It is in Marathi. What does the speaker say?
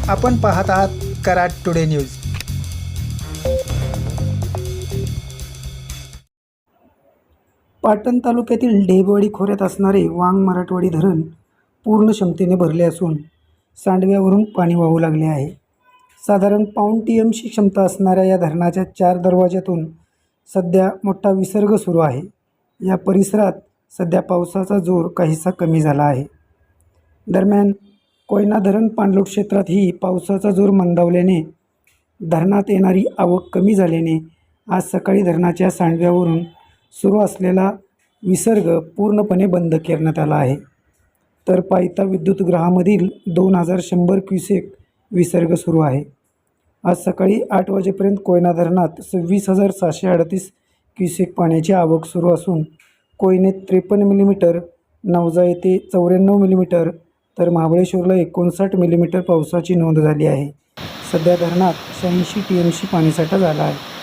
आपण पाहत आहात कराड टुडे न्यूज. पाटण तालुक्यातील ढेबवाडी खोऱ्यात असणारे वांग मराठवाडी धरण पूर्ण क्षमतेने भरले असून सांडव्यावरून पाणी वाहू लागले आहे. साधारण पाऊण TMC क्षमता असणाऱ्या या धरणाच्या 4 दरवाज्यातून सध्या मोठा विसर्ग सुरू आहे. या परिसरात सध्या पावसाचा जोर काहीसा कमी झाला आहे. दरम्यान कोयना धरण पाणलोट क्षेत्रातही पावसाचा जोर मंदावल्याने धरणात येणारी आवक कमी झाल्याने आज सकाळी धरणाच्या सांडव्यावरून सुरू असलेला विसर्ग पूर्णपणे बंद करण्यात आला आहे. तर पायथा विद्युतगृहामधील 2100 क्युसेक विसर्ग सुरू आहे. आज सकाळी 8 वाजेपर्यंत कोयना धरणात 26,738 क्युसेक पाण्याची आवक सुरू असून कोयनेत 53 मिलीमीटर, नवजा येथे 94 मिलीमीटर तर महाबळेश्वरला 59 मिलीमीटर पावसाची नोंद झाली आहे. सध्या धरणात 86 TMC पाणीसाठा झाला आहे.